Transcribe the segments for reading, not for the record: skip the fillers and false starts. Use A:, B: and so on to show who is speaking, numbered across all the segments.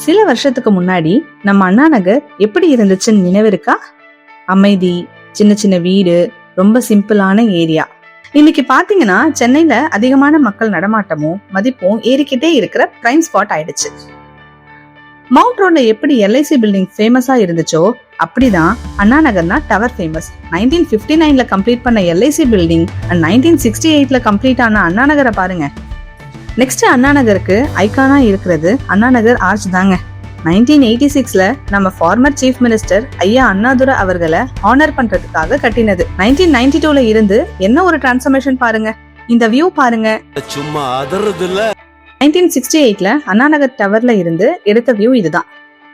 A: சில வருஷத்துக்கு முன்னாடி நம்ம அண்ணா நகர் எப்படி இருந்துச்சுன்னு நினைவு இருக்கா? அமைதி, சின்ன சின்ன வீடு, ரொம்ப சிம்பிளான ஏரியா. இன்னைக்கு பாத்தீங்கன்னா சென்னையில அதிகமான மக்கள் நடமாட்டமும் மதிப்பும் ஏறிக்கிட்டே இருக்கிற பிரைம் ஸ்பாட் ஆயிடுச்சு. மவுண்ட் ரோட்ல எப்படி எல்ஐசி பில்டிங் ஃபேமஸா இருந்துச்சோ அப்படிதான் அண்ணா நகர்னா டவர் ஃபேமஸ். 1959ல கம்ப்ளீட் பண்ண எல்ஐசி பில்டிங் அண்ட் 1968ல கம்ப்ளீட் ஆன அண்ணா நகரை பாருங்க. நெக்ஸ்ட் அண்ணா நகருக்கு ஐகானா இருக்கிறது அண்ணா நகர் ஆர்ச் தாங்க. 1986ல நம்ம ஃபார்மர் சீஃப் மினிஸ்டர் ஐயா அண்ணாதுரை அவர்களை ஹானர் பண்றதுக்காக கட்டினது. 1992ல இருந்து என்ன ஒரு டிரான்ஸ்ஃபர்மேஷன் பாருங்க. இந்த வியூ பாருங்க.
B: சும்மா அதறது இல்ல.
A: 1968ல அண்ணா நகர் டவர்ல இருந்து எடுத்த வியூ இதுதான்.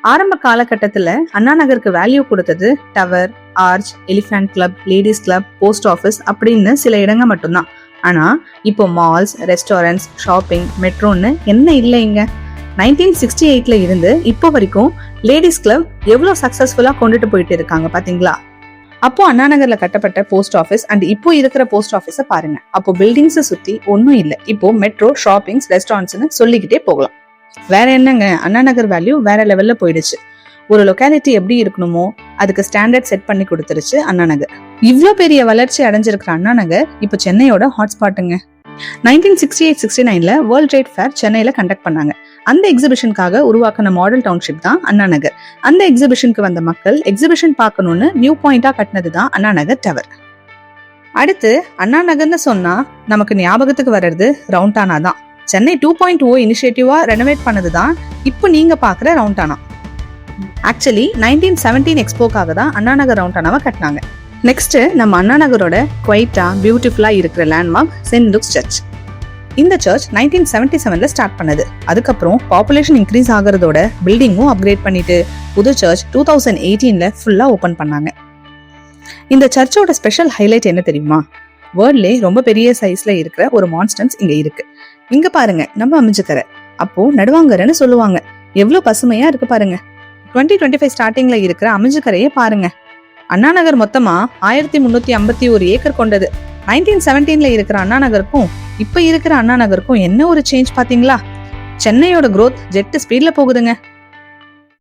A: ஆரம்ப காலகட்டத்துல அண்ணா நகருக்கு வேல்யூ கொடுத்தது tower, arch, elephant club, ladies club, post office அப்படின்னு சில இடங்க மட்டும்தான். ஆனா இப்போ மால்ஸ், ரெஸ்டாரண்ட்ஸ், ஷாப்பிங், மெட்ரோன்னு என்ன இல்லைங்க. 1968ல இருந்து இப்போ வரைக்கும் லேடிஸ் கிளப் எவ்வளவு சக்சஸ்ஃபுல்லா கொண்டுட்டு போயிட்டு இருக்காங்க பாத்தீங்களா? அப்போ அண்ணா நகர்ல கட்டப்பட்ட போஸ்ட் ஆஃபீஸ் அண்ட் இப்போ இருக்கிற போஸ்ட் ஆஃபீஸ பாருங்க. அப்போ பில்டிங்ஸ் சுத்தி ஒன்னும் இல்ல. இப்போ மெட்ரோ, ஷாப்பிங்ஸ், ரெஸ்டாரண்ட்ஸ்னு சொல்லிக்கிட்டே போகலாம். வேற என்னங்க, அண்ணா நகர் வேல்யூ வேற லெவல்ல போயிடுச்சு. ஒரு லொகாலிட்டி எப்படி இருக்கணுமோ அதுக்கு ஸ்டாண்டர்ட் செட் பண்ணி கொடுத்துருச்சு அண்ணா நகர். இவ்ளோ பெரிய வளர்ச்சி அடைஞ்சிருக்கிற அண்ணா நகர் இப்போ சென்னையோட ஹாட்ஸ்பாட்டுங்க. 1968-69ல வேர்ல்ட் ட்ரேட் ஃபேர் சென்னையில கண்டக்ட் பண்ணாங்க. அந்த எக்ஸிபிஷனுக்காக உருவாக்கின மாடல் டவுன்ஷிப் தான் அண்ணா நகர். அந்த எக்ஸிபிஷனுக்கு வந்த மக்கள் எக்ஸிபிஷன் பார்க்கணும்னு வியூ பாயிண்டா கட்டினது தான் அண்ணா நகர் டவர். அடுத்து அண்ணா நகர்னு சொன்னா நமக்கு ஞாபகத்துக்கு வர்றது ரவுண்டானா தான். சென்னை 2.0 இனிஷியேட்டிவா ரெனோவேட் பண்ணது தான் இப்போ நீங்க பாக்குற ரவுண்டானா. ஆக்சுவலி 1917 எக்ஸ்போக்காக தான் அண்ணா நகர் ரவுண்டானாவை கட்டினாங்க. நெக்ஸ்ட் நம்ம அண்ணா நகரோட குவைட்டா பியூட்டிஃபுல்லா இருக்கிற லேண்ட்மார்க் செயின்ட் லூக்ஸ் சர்ச். இந்த சர்ச் 1977ல ஸ்டார்ட் பண்ணது. அதுக்கப்புறம் பாப்புலேஷன் இன்க்ரீஸ் ஆகிறதோட பில்டிங்கும் அப்கிரேட் பண்ணிட்டு புது சர்ச் 2018ல ஃபுல்லா ஓபன் பண்ணாங்க. இந்த சர்ச்சோட ஸ்பெஷல் ஹைலைட் என்ன தெரியுமா? வேர்ல்ட்லே ரொம்ப பெரிய சைஸ்ல இருக்கிற ஒரு மான்ஸ்டன்ஸ் இங்க இருக்கு. இங்க பாருங்க, நம்ம அமைஞ்சுக்கரை, அப்போ நடுவாங்கரைன்னு சொல்லுவாங்க. எவ்வளவு பசுமையா இருக்கு பாருங்க. 2025 ஸ்டார்டிங்ல இருக்கிற அமைஞ்சுக்கரையே பாருங்க. அண்ணா நகர் மொத்தமா 1351 ஏக்கர் கொண்டது. 1917ல இருக்கிற அண்ணா நகருக்கும் இப்ப இருக்கிற அண்ணா நகருக்கும் என்ன ஒரு சேஞ்ச் பாத்தீங்களா? சென்னையோட growth ஜெட் ஸ்பீட்ல போகுதுங்க.